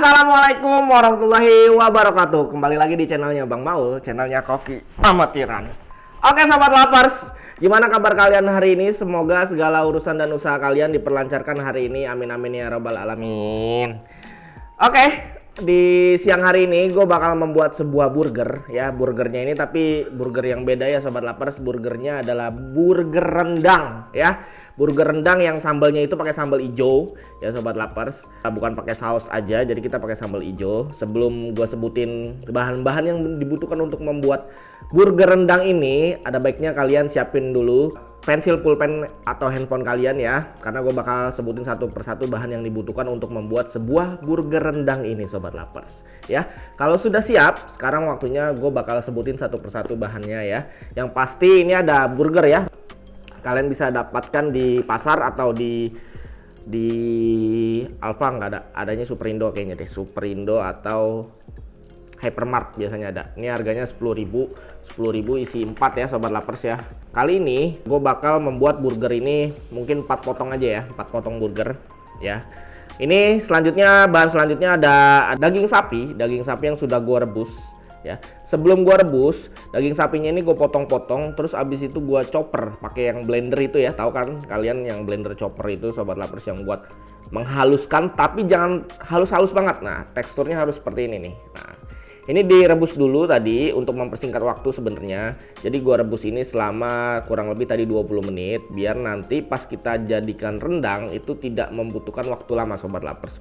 Assalamualaikum warahmatullahi wabarakatuh. Kembali lagi di channelnya Bang Maul, channelnya Koki Amatiran. Oke sobat lapars, gimana kabar kalian hari ini? Semoga segala urusan dan usaha kalian diperlancarkan hari ini. Amin amin ya robbal alamin. Oke, di siang hari ini gue bakal membuat sebuah burger ya. Burgernya ini tapi burger yang beda ya sobat lapars. Burgernya adalah burger rendang ya. Burger rendang yang sambalnya itu pakai sambal hijau ya sobat lapars, bukan pakai saus aja, jadi kita pakai sambal hijau. Sebelum gue sebutin bahan-bahan yang dibutuhkan untuk membuat burger rendang ini, ada baiknya kalian siapin dulu pensil, pulpen atau handphone kalian ya, karena gue bakal sebutin satu persatu bahan yang dibutuhkan untuk membuat sebuah burger rendang ini sobat lapars ya. Kalau sudah siap, sekarang waktunya gue bakal sebutin satu persatu bahannya ya. Yang pasti ini ada burger ya. Kalian bisa dapatkan di pasar atau di Alfa, nggak ada, adanya Superindo kayaknya deh, Superindo atau Hypermart biasanya ada. Ini harganya 10.000 isi 4 ya sobat lapars ya. Kali ini gue bakal membuat burger ini mungkin 4 potong aja ya, 4 potong burger ya. Ini selanjutnya, bahan selanjutnya ada daging sapi yang sudah gue rebus ya. Sebelum gua rebus daging sapinya ini gue potong-potong, terus abis itu gua chopper pakai yang blender itu ya, tahu kan kalian yang blender chopper itu sobat lapars, yang buat menghaluskan tapi jangan halus-halus banget. Nah teksturnya harus seperti ini nih. Nah ini direbus dulu tadi untuk mempersingkat waktu sebenarnya. Jadi gua rebus ini selama kurang lebih tadi 20 menit biar nanti pas kita jadikan rendang itu tidak membutuhkan waktu lama sobat lapars,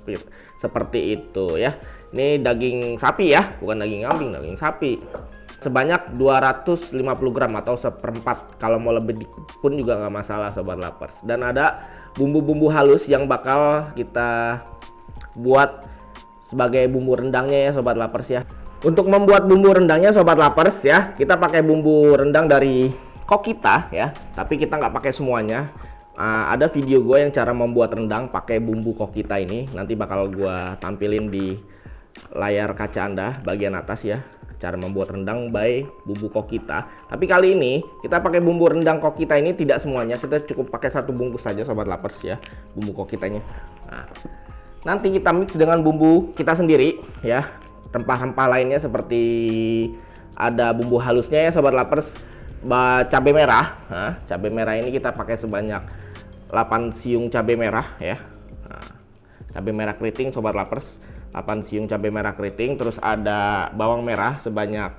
seperti itu ya. Ini daging sapi ya, bukan daging kambing, daging sapi. Sebanyak 250 gram atau seperempat, kalau mau lebih pun juga nggak masalah sobat lapars. Dan ada bumbu-bumbu halus yang bakal kita buat sebagai bumbu rendangnya ya sobat lapars ya. Untuk membuat bumbu rendangnya sobat lapars ya, kita pakai bumbu rendang dari Kokita ya, tapi kita nggak pakai semuanya. Ada video gue yang cara membuat rendang pakai bumbu Kokita ini, nanti bakal gue tampilin di layar kaca Anda bagian atas ya, cara membuat rendang by bumbu Kokita. Tapi kali ini kita pakai bumbu rendang Kokita ini tidak semuanya, kita cukup pakai satu bungkus saja sobat lapars ya, bumbu Kokitanya. Nah, nanti kita mix dengan bumbu kita sendiri ya, rempah-rempah lainnya seperti ada bumbu halusnya ya sobat lapars, cabai merah. Nah, cabai merah ini kita pakai sebanyak 8 siung cabai merah ya. Nah, cabai merah keriting sobat lapars, 8 siung cabai merah keriting. Terus ada bawang merah sebanyak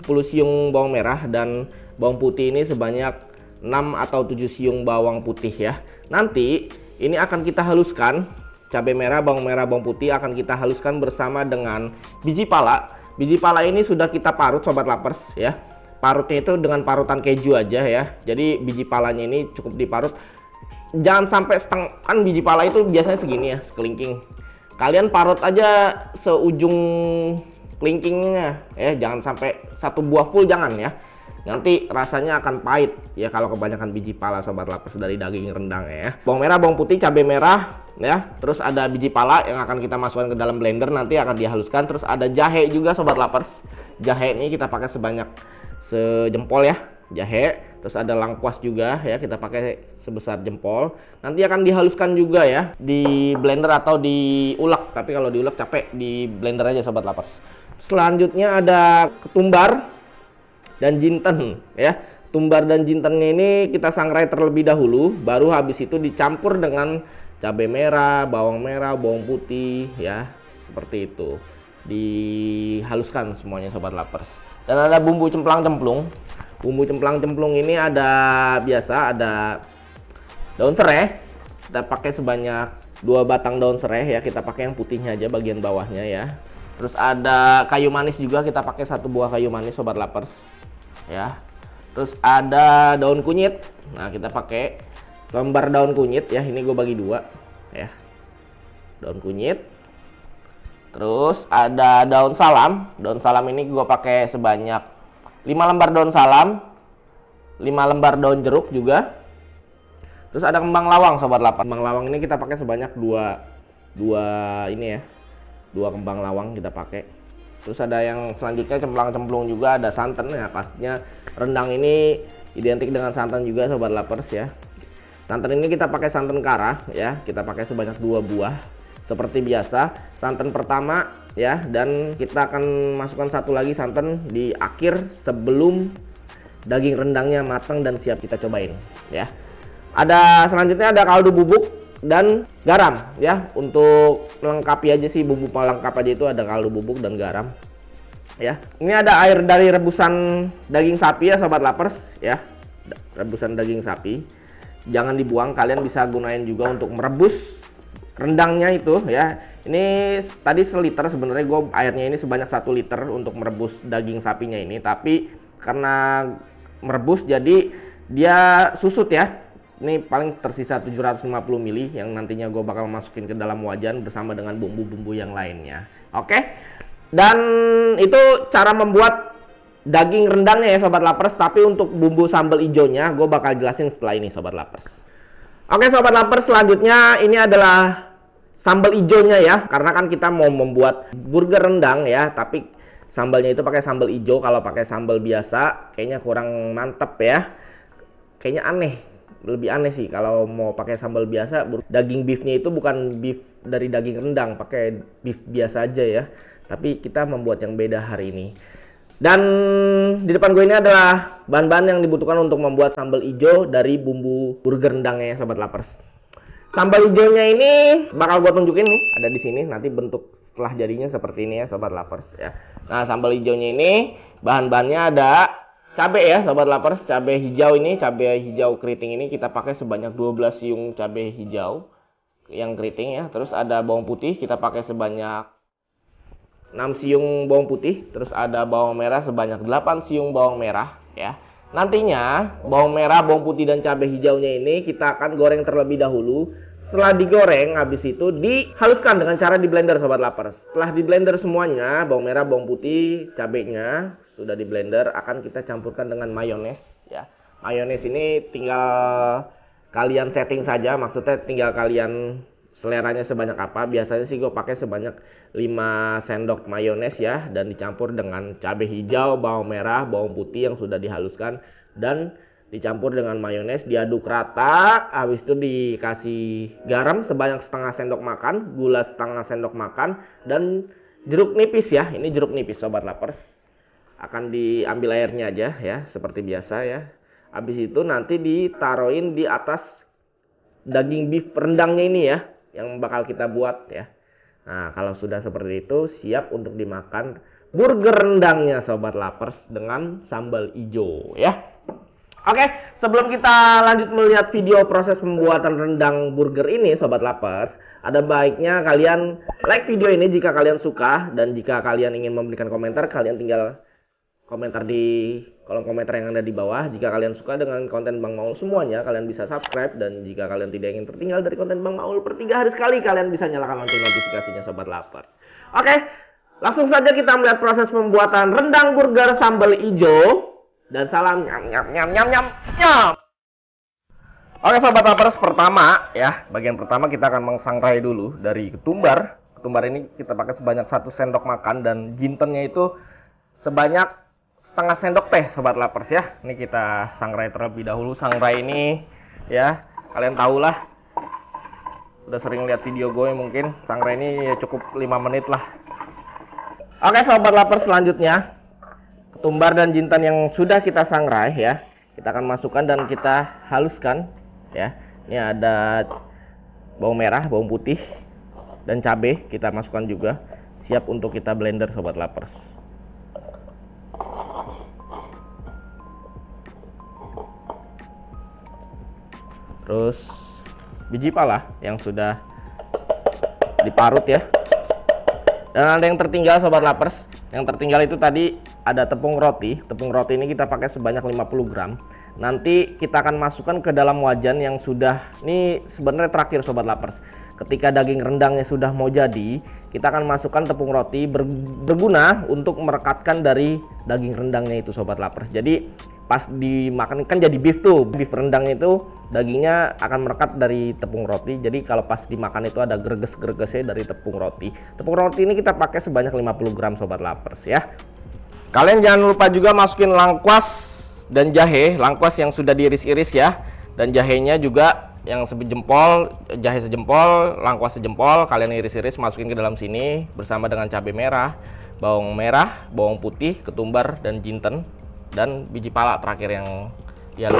10 siung bawang merah, dan bawang putih ini sebanyak 6 atau 7 siung bawang putih ya. Nanti ini akan kita haluskan, cabai merah, bawang putih akan kita haluskan bersama dengan biji pala. Biji pala ini sudah kita parut sobat lapars ya. Parutnya itu dengan parutan keju aja ya. Jadi biji palanya ini cukup diparut. Jangan sampai setengah, kan biji pala itu biasanya segini ya, sekelingking. Kalian parut aja seujung kelingkingnya ya, jangan sampai satu buah full, jangan ya. Nanti rasanya akan pahit ya kalau kebanyakan biji pala sobat lapars dari daging rendang ya. Bawang merah, bawang putih, cabai merah ya. Terus ada biji pala yang akan kita masukkan ke dalam blender, nanti akan dihaluskan. Terus ada jahe juga sobat lapars. Jahe ini kita pakai sebanyak sejempol ya, jahe. Terus ada lengkuas juga ya, kita pakai sebesar jempol. Nanti akan dihaluskan juga ya di blender atau diulek, tapi kalau diulek capek, di blender aja sobat lapars. Selanjutnya ada ketumbar dan jinten ya. Tumbar dan jintennya ini kita sangrai terlebih dahulu, baru habis itu dicampur dengan cabai merah, bawang putih ya, seperti itu. Dihaluskan semuanya sobat lapars. Dan ada bumbu cemplang-cemplung. Bumbu cemplang-cemplung ini ada biasa, ada daun serai. Kita pakai sebanyak 2 batang daun serai ya, kita pakai yang putihnya aja bagian bawahnya ya. Terus ada kayu manis juga, kita pakai 1 buah kayu manis sobat lapars ya. Terus ada daun kunyit. Nah, kita pakai lembar daun kunyit ya, ini gue bagi 2 ya. Daun kunyit. Terus ada daun salam. Daun salam ini gue pakai sebanyak 5 lembar daun salam, 5 lembar daun jeruk juga. Terus ada kembang lawang sobat lapars. Kembang lawang ini kita pakai sebanyak 2 ini ya, 2 kembang lawang kita pakai. Terus ada yang selanjutnya cemplang-cemplung juga, ada santan ya, pastinya rendang ini identik dengan santan juga sobat lapars ya. Santan ini kita pakai santan kara ya, kita pakai sebanyak 2 buah seperti biasa santan pertama ya, dan kita akan masukkan satu lagi santan di akhir sebelum daging rendangnya matang dan siap kita cobain ya. Selanjutnya ada kaldu bubuk dan garam ya, untuk melengkapi aja sih, bumbu pelengkap aja itu ada kaldu bubuk dan garam ya. Ini ada air dari rebusan daging sapi ya sobat lapers ya, rebusan daging sapi, jangan dibuang, kalian bisa gunain juga untuk merebus rendangnya itu ya. Ini tadi seliter, sebenarnya gue airnya ini sebanyak 1 liter untuk merebus daging sapinya ini, tapi karena merebus jadi dia susut ya. Ini paling tersisa 750 ml yang nantinya gue bakal masukin ke dalam wajan bersama dengan bumbu-bumbu yang lainnya. Oke, dan itu cara membuat daging rendangnya ya sobat lapers. Tapi untuk bumbu sambal hijaunya gue bakal jelasin setelah ini sobat lapers. Oke sobat lapers, selanjutnya ini adalah sambal hijaunya ya, karena kan kita mau membuat burger rendang ya, tapi sambalnya itu pakai sambal hijau. Kalau pakai sambal biasa kayaknya kurang mantep ya, kayaknya aneh, lebih aneh sih kalau mau pakai sambal biasa. Daging beefnya itu bukan beef dari daging rendang, pakai beef biasa aja ya, tapi kita membuat yang beda hari ini. Dan di depan gue ini adalah bahan-bahan yang dibutuhkan untuk membuat sambal hijau dari bumbu burger rendangnya ya sobat lapers. Sambal hijaunya ini bakal gue tunjukin nih, ada di sini, nanti bentuk setelah jadinya seperti ini ya sobat lapers ya. Nah, sambal hijaunya ini bahan-bahannya ada cabai ya sobat lapers, cabai hijau ini, cabai hijau keriting ini kita pakai sebanyak 12 siung cabai hijau yang keriting ya. Terus ada bawang putih, kita pakai sebanyak 6 siung bawang putih. Terus ada bawang merah sebanyak 8 siung bawang merah ya. Nantinya bawang merah, bawang putih dan cabai hijaunya ini kita akan goreng terlebih dahulu. Setelah digoreng, habis itu dihaluskan dengan cara di blender sobat lapers. Setelah di blender semuanya, bawang merah, bawang putih, cabenya sudah di blender, akan kita campurkan dengan mayones ya. Mayones ini tinggal kalian setting saja, maksudnya tinggal kalian seleranya sebanyak apa. Biasanya sih gue pakai sebanyak 5 sendok mayones ya, dan dicampur dengan cabai hijau, bawang merah, bawang putih yang sudah dihaluskan dan dicampur dengan mayones, diaduk rata. Habis itu dikasih garam sebanyak setengah sendok makan, gula setengah sendok makan, dan jeruk nipis ya. Ini jeruk nipis sobat lapers. Akan diambil airnya aja ya, seperti biasa ya. Habis itu nanti ditaruhin di atas daging beef rendangnya ini ya, yang bakal kita buat ya. Nah, kalau sudah seperti itu, siap untuk dimakan burger rendangnya sobat lapers dengan sambal hijau ya. Oke, sebelum kita lanjut melihat video proses pembuatan rendang burger ini sobat lapers, ada baiknya kalian like video ini jika kalian suka, dan jika kalian ingin memberikan komentar, kalian tinggal komentar di kolom komentar yang ada di bawah. Jika kalian suka dengan konten Bang Maul semuanya, kalian bisa subscribe, dan jika kalian tidak ingin tertinggal dari konten Bang Maul per 3 hari sekali, kalian bisa nyalakan lonceng notifikasinya sobat lapers. Oke, langsung saja kita melihat proses pembuatan rendang burger sambal hijau. Dan salam nyam nyam nyam nyam nyam nyam. Oke sobat lapers, pertama ya, bagian pertama kita akan mengsangrai dulu dari ketumbar. Ketumbar ini kita pakai sebanyak 1 sendok makan, dan jintennya itu sebanyak setengah sendok teh sobat lapers ya. Ini kita sangrai terlebih dahulu. Sangrai ini ya, kalian tahulah, udah sering lihat video gue mungkin. Sangrai ini ya cukup 5 menit lah. Oke sobat lapers, selanjutnya ketumbar dan jintan yang sudah kita sangrai ya, kita akan masukkan dan kita haluskan ya. Ini ada bawang merah, bawang putih dan cabai, kita masukkan juga, siap untuk kita blender sobat lapers. Terus biji pala yang sudah diparut ya. Dan ada yang tertinggal sobat lapers. Yang tertinggal itu tadi ada tepung roti. Tepung roti ini kita pakai sebanyak 50 gram. Nanti kita akan masukkan ke dalam wajan yang sudah, ini sebenarnya terakhir sobat lapers. Ketika daging rendangnya sudah mau jadi, kita akan masukkan tepung roti, berguna untuk merekatkan dari daging rendangnya itu sobat lapers. Jadi pas dimakan kan jadi beef tuh, beef rendang itu dagingnya akan merekat dari tepung roti. Jadi kalau pas dimakan itu ada greges-gregesnya dari tepung roti. Tepung roti ini kita pakai sebanyak 50 gram sobat lapers ya. Kalian jangan lupa juga masukin lengkuas dan jahe, lengkuas yang sudah diiris-iris ya, dan jahenya juga yang sejempol, jahe sejempol, lengkuas sejempol, kalian iris-iris masukin ke dalam sini bersama dengan cabai merah, bawang putih, ketumbar dan jinten, dan biji pala terakhir yang diaduk.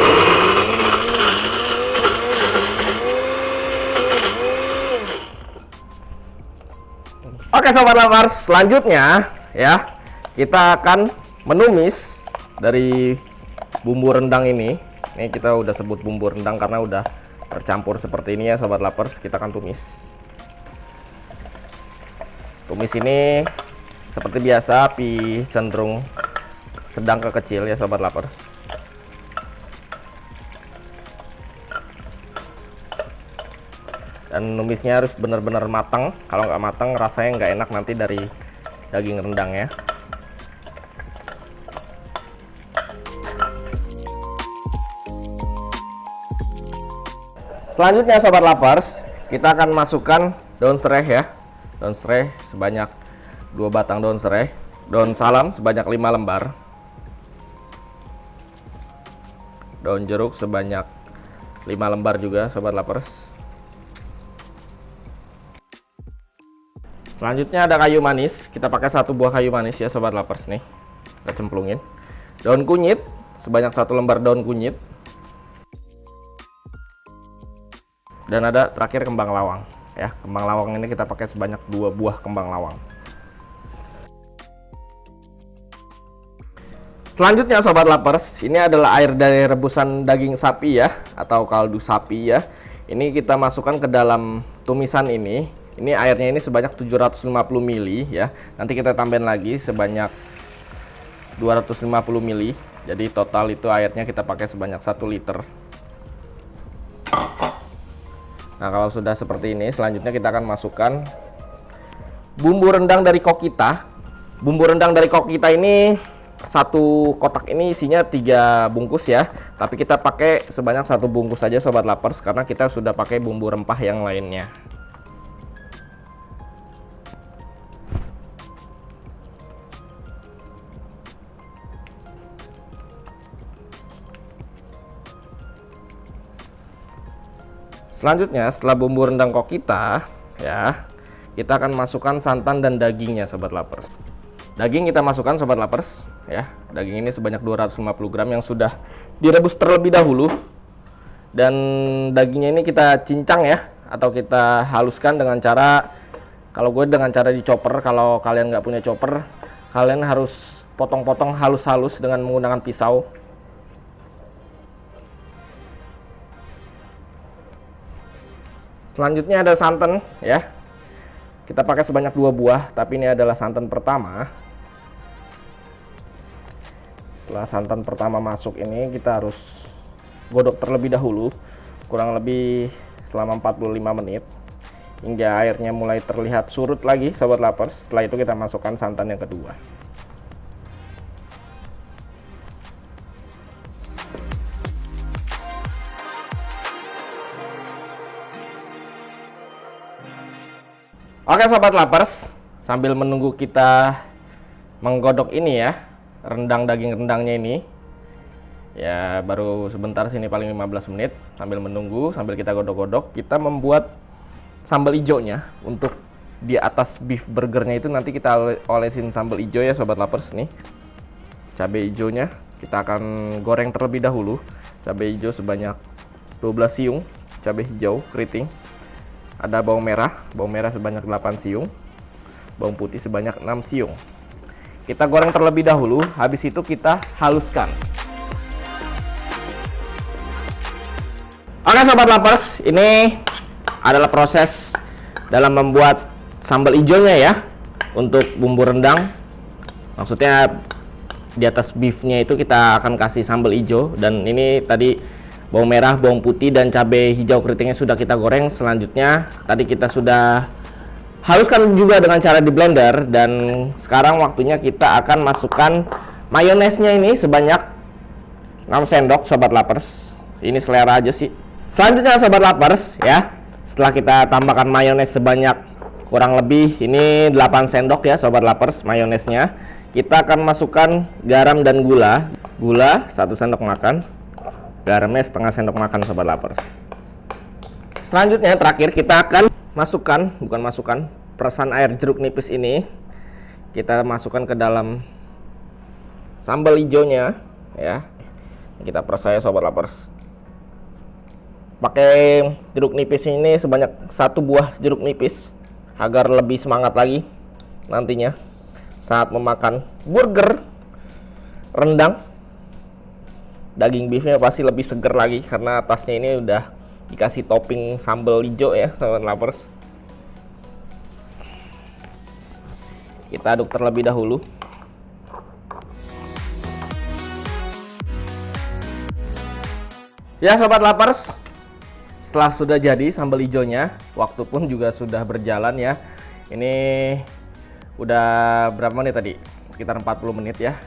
Oke sobat lovers, selanjutnya ya kita akan menumis dari bumbu rendang ini. Ini kita udah sebut bumbu rendang karena udah tercampur seperti ini ya sobat lovers. Kita akan tumis. Tumis ini seperti biasa api cenderung sedang ke kecil ya sobat lovers. Dan numisnya harus benar-benar matang. Kalau nggak matang rasanya nggak enak nanti dari daging rendangnya. Selanjutnya sobat lovers, kita akan masukkan daun serai ya. Daun serai sebanyak 2 batang daun serai. Daun salam sebanyak 5 lembar. Daun jeruk sebanyak 5 lembar juga sobat lovers. Selanjutnya ada kayu manis. Kita pakai 1 buah kayu manis ya sobat lovers nih. Kita cemplungin. Daun kunyit sebanyak 1 lembar daun kunyit. Dan ada terakhir kembang lawang ya. Kembang lawang ini kita pakai sebanyak 2 buah kembang lawang. Selanjutnya sobat lovers, ini adalah air dari rebusan daging sapi ya, atau kaldu sapi ya. Ini kita masukkan ke dalam tumisan ini. Ini airnya ini sebanyak 750 ml ya. Nanti kita tambahin lagi sebanyak 250 ml. Jadi total itu airnya kita pakai sebanyak 1 liter. Nah, kalau sudah seperti ini, selanjutnya kita akan masukkan bumbu rendang dari Kokita. Bumbu rendang dari Kokita ini 1 kotak ini isinya 3 bungkus ya. Tapi kita pakai sebanyak 1 bungkus saja sobat lovers karena kita sudah pakai bumbu rempah yang lainnya. Selanjutnya setelah bumbu rendang Kokita ya, kita akan masukkan santan dan dagingnya sobat lovers. Daging kita masukkan sobat lovers ya. Daging ini sebanyak 250 gram yang sudah direbus terlebih dahulu. Dan dagingnya ini kita cincang ya, atau kita haluskan dengan cara, kalau gue dengan cara di chopper. Kalau kalian nggak punya chopper, kalian harus potong-potong halus-halus dengan menggunakan pisau. Selanjutnya ada santan ya. Kita pakai sebanyak 2 buah, tapi ini adalah santan pertama. Setelah santan pertama masuk ini, kita harus godok terlebih dahulu, kurang lebih selama 45 menit hingga airnya mulai terlihat surut lagi sobat lovers. Setelah itu kita masukkan santan yang kedua. Oke sobat lovers, sambil menunggu kita menggodok ini ya, daging rendangnya ini ya, baru sebentar sini paling 15 menit. Sambil menunggu, sambil kita godok-godok, kita membuat sambal hijaunya. Untuk di atas beef burgernya itu nanti kita olesin sambal hijau ya sobat lovers nih. Cabai hijaunya kita akan goreng terlebih dahulu. Cabai hijau sebanyak 12 siung cabai hijau keriting. Ada bawang merah sebanyak 8 siung, bawang putih sebanyak 6 siung. Kita goreng terlebih dahulu, habis itu kita haluskan. Oke sobat lovers, ini adalah proses dalam membuat sambal hijaunya ya. Untuk bumbu rendang, maksudnya di atas beefnya itu kita akan kasih sambal hijau. Dan ini tadi bawang merah, bawang putih, dan cabai hijau keritingnya sudah kita goreng. Selanjutnya tadi kita sudah haluskan juga dengan cara di blender. Dan sekarang waktunya kita akan masukkan mayonesnya ini sebanyak 6 sendok sobat lovers. Ini selera aja sih. Selanjutnya sobat lovers ya, setelah kita tambahkan mayones sebanyak kurang lebih ini 8 sendok ya sobat lovers mayonesnya, kita akan masukkan garam dan gula. Gula 1 sendok makan, garamnya setengah sendok makan sobat lovers. Selanjutnya terakhir kita akan masukkan perasan air jeruk nipis ini. Kita masukkan ke dalam sambal hijaunya ya. Kita peras ya sobat lapers. Pakai jeruk nipis ini sebanyak 1 buah jeruk nipis agar lebih semangat lagi nantinya saat memakan burger rendang. Daging beefnya pasti lebih seger lagi karena atasnya ini udah dikasih topping sambal hijau ya sobat lapers. Kita aduk terlebih dahulu. Ya sobat lapers, setelah sudah jadi sambal hijaunya, waktu pun juga sudah berjalan ya. Ini udah berapa menit tadi? Sekitar 40 menit ya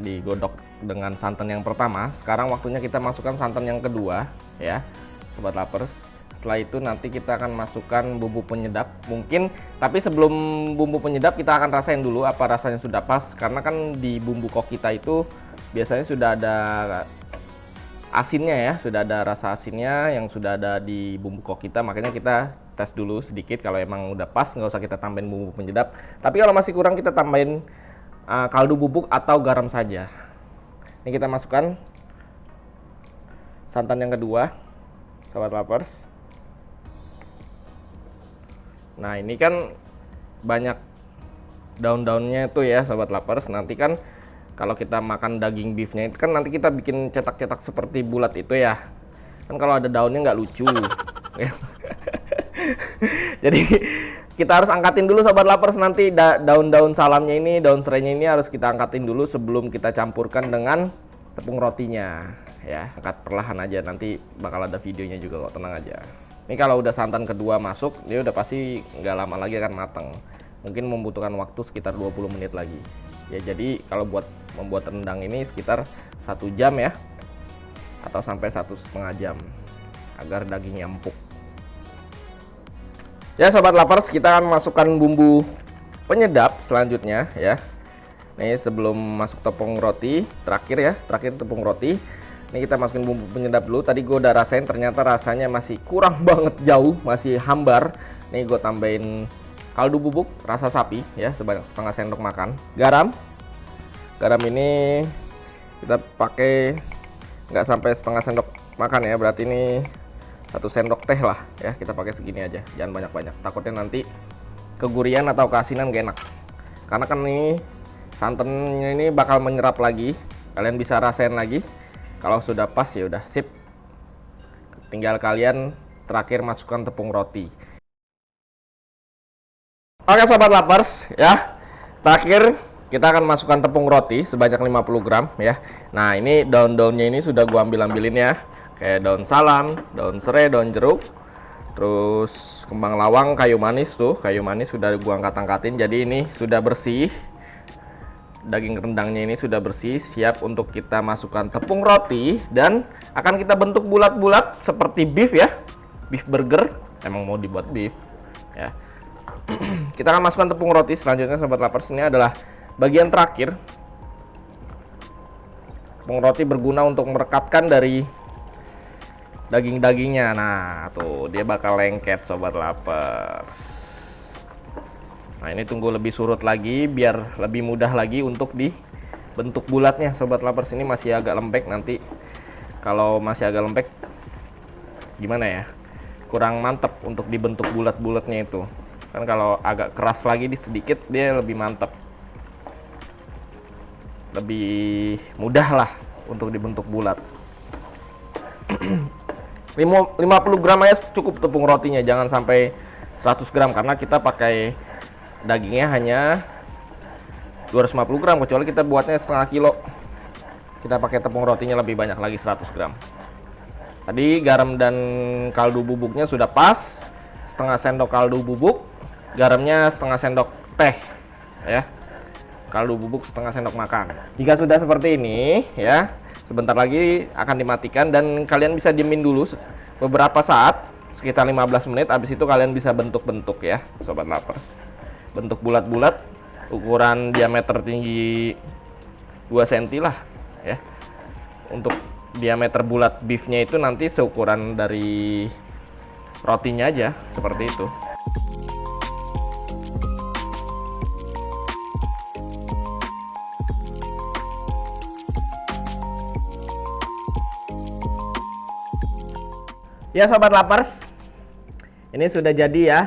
digodok dengan santan yang pertama. Sekarang waktunya kita masukkan santan yang kedua ya sobat lapers. Setelah itu nanti kita akan masukkan bumbu penyedap mungkin, tapi sebelum bumbu penyedap kita akan rasain dulu apa rasanya sudah pas, karena kan di bumbu kok kita itu biasanya sudah ada asinnya ya, sudah ada rasa asinnya yang sudah ada di bumbu kok kita, makanya kita tes dulu sedikit. Kalau emang udah pas nggak usah kita tambahin bumbu penyedap, tapi kalau masih kurang kita tambahin kaldu bubuk atau garam saja. Ini kita masukkan santan yang kedua sobat lapers. Nah ini kan banyak daun-daunnya itu ya sobat lapers. Nanti kan kalau kita makan daging beefnya itu kan nanti kita bikin cetak-cetak seperti bulat itu ya kan, kalau ada daunnya nggak lucu. Jadi kita harus angkatin dulu sobat lapers, nanti daun-daun salamnya ini, daun serainya ini harus kita angkatin dulu sebelum kita campurkan dengan tepung rotinya ya. Angkat perlahan aja, nanti bakal ada videonya juga kok, tenang aja. Ini kalau udah santan kedua masuk, dia udah pasti nggak lama lagi akan matang. Mungkin membutuhkan waktu sekitar 20 menit lagi ya. Jadi kalau buat membuat rendang ini sekitar 1 jam ya, atau sampai 1,5 jam agar dagingnya empuk. Ya sobat lapers, kita akan masukkan bumbu penyedap selanjutnya ya. Nih sebelum masuk tepung roti, terakhir tepung roti. Ini kita masukin bumbu penyedap dulu. Tadi gue udah rasain, ternyata rasanya masih kurang banget, jauh, masih hambar. Nih gue tambahin kaldu bubuk rasa sapi ya sebanyak setengah sendok makan. Garam ini kita pakai nggak sampai setengah sendok makan ya, berarti ini 1 sendok teh lah ya. Kita pakai segini aja, jangan banyak-banyak, takutnya nanti kegurian atau keasinan gak enak. Karena kan ini santannya ini bakal menyerap lagi, kalian bisa rasain lagi. Kalau sudah pas ya udah sip, tinggal kalian terakhir masukkan tepung roti. Oke sobat lapers ya, terakhir kita akan masukkan tepung roti sebanyak 50 gram ya. Nah ini daun-daunnya ini sudah gua ambil-ambilin ya, kayak daun salam, daun serai, daun jeruk, terus kembang lawang, kayu manis tuh, kayu manis sudah gua angkat-angkatin. Jadi ini sudah bersih, daging rendangnya ini sudah bersih, siap untuk kita masukkan tepung roti dan akan kita bentuk bulat-bulat seperti beef ya, beef burger. Emang mau dibuat beef ya. Kita akan masukkan tepung roti selanjutnya sobat lapers. Ini adalah bagian terakhir. Tepung roti berguna untuk merekatkan dari daging-dagingnya. Nah tuh dia bakal lengket sobat lapers. Nah ini tunggu lebih surut lagi biar lebih mudah lagi untuk dibentuk bulatnya sobat lapers. Ini masih agak lembek, nanti kalau masih agak lembek gimana ya, kurang mantep untuk dibentuk bulat-bulatnya itu kan. Kalau agak keras lagi sedikit dia lebih mantep, lebih mudah lah untuk dibentuk bulat. 50 gram aja cukup tepung rotinya, jangan sampai 100 gram karena kita pakai dagingnya hanya 250 gram, kecuali kita buatnya setengah kilo, kita pakai tepung rotinya lebih banyak lagi, 100 gram. Tadi garam dan kaldu bubuknya sudah pas, setengah sendok kaldu bubuk, garamnya setengah sendok teh ya, kaldu bubuk setengah sendok makan. Jika sudah seperti ini ya, sebentar lagi akan dimatikan dan kalian bisa diemin dulu beberapa saat, sekitar 15 menit. Habis itu kalian bisa bentuk-bentuk ya sobat lapers. Bentuk bulat-bulat, ukuran diameter tinggi 2 cm lah ya. Untuk diameter bulat beefnya itu nanti seukuran dari rotinya aja seperti itu. Ya sobat lapers, ini sudah jadi ya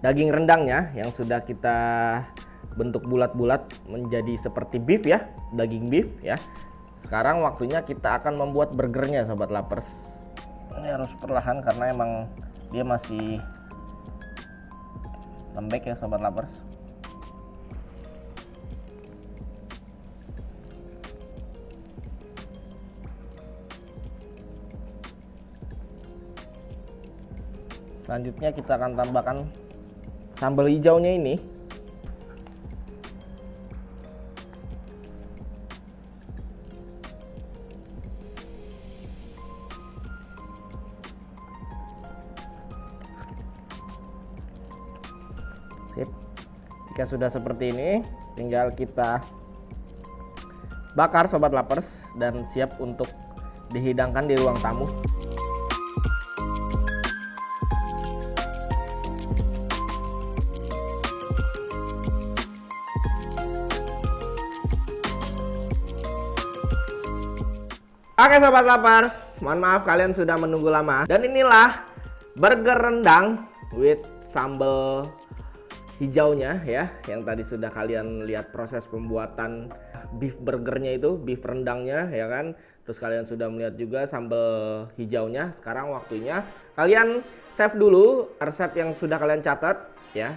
daging rendangnya yang sudah kita bentuk bulat-bulat menjadi seperti beef ya, daging beef ya. Sekarang waktunya kita akan membuat burgernya sobat lapers. Ini harus perlahan karena emang dia masih lembek ya sobat lapers. Selanjutnya kita akan tambahkan sambal hijaunya ini. Sip. Jika sudah seperti ini, tinggal kita bakar sobat lapers dan siap untuk dihidangkan di ruang tamu. Oke sobat lapers, mohon maaf kalian sudah menunggu lama. Dan inilah burger rendang with sambal hijaunya ya, yang tadi sudah kalian lihat proses pembuatan beef burgernya itu, beef rendangnya ya kan. Terus kalian sudah melihat juga sambal hijaunya. Sekarang waktunya kalian save dulu resep yang sudah kalian catat ya,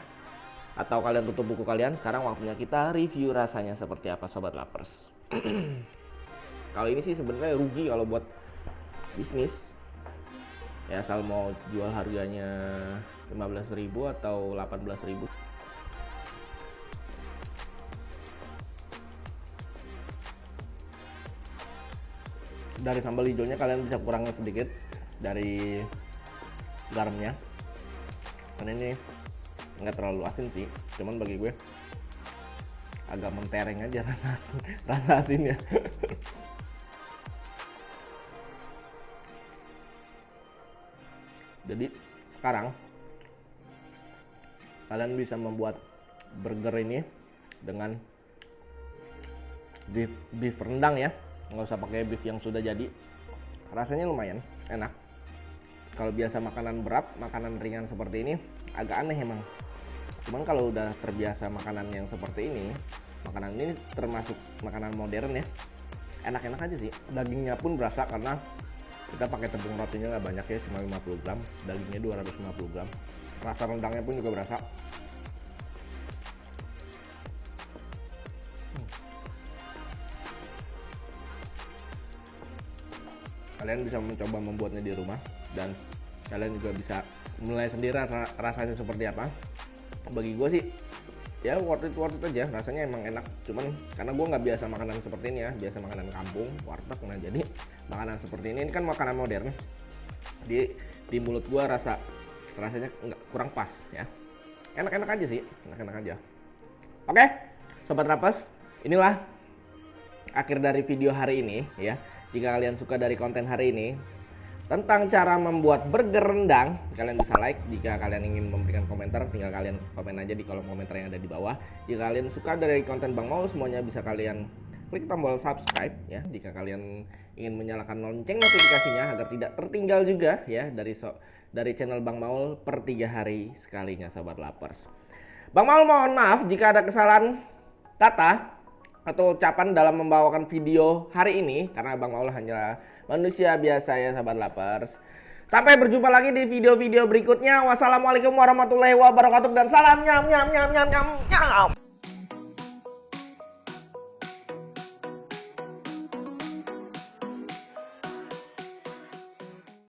atau kalian tutup buku kalian. Sekarang waktunya kita review rasanya seperti apa sobat lapers. Kalau ini sih sebenarnya rugi kalau buat bisnis ya, asal mau jual harganya 15.000 atau 18.000. Dari sambal hijaunya kalian bisa kurangin sedikit dari garamnya, karena ini nggak terlalu asin sih, cuman bagi gue agak mentereng aja rasa asinnya. Jadi sekarang kalian bisa membuat burger ini dengan beef rendang ya, nggak usah pakai beef yang sudah jadi. Rasanya lumayan enak. Kalau biasa makanan berat, makanan ringan seperti ini agak aneh emang. Cuman kalau udah terbiasa makanan yang seperti ini, makanan ini termasuk makanan modern ya, enak-enak aja sih. Dagingnya pun berasa karena kita pakai tepung rotinya nggak banyak ya, cuma 50 gram, dagingnya 250 gram. Rasa rendangnya pun juga berasa. Kalian bisa mencoba membuatnya di rumah dan kalian juga bisa mulai sendiri rasanya seperti apa. Bagi gue sih ya worth it aja, rasanya emang enak. Cuman karena gue nggak biasa makanan seperti ini ya, biasa makanan kampung, warteg. Nah jadi makanan seperti ini kan makanan modern, di mulut gue rasanya nggak, kurang pas ya. Enak-enak aja sih, enak-enak aja. Oke sobat lapers, inilah akhir dari video hari ini ya. Jika kalian suka dari konten hari ini tentang cara membuat burger rendang, kalian bisa like. Jika kalian ingin memberikan komentar, tinggal kalian komen aja di kolom komentar yang ada di bawah. Jika kalian suka dari konten Bang Maul, semuanya bisa kalian klik tombol subscribe ya. Jika kalian ingin menyalakan lonceng notifikasinya agar tidak tertinggal juga ya dari channel Bang Maul per 3 hari sekalinya sobat lapers. Bang Maul mohon maaf jika ada kesalahan kata atau ucapan dalam membawakan video hari ini, karena Bang Maul hanya manusia biasa ya sahabat lapers. Sampai berjumpa lagi di video-video berikutnya. Wassalamualaikum warahmatullahi wabarakatuh dan salam nyam nyam nyam nyam nyam nyam.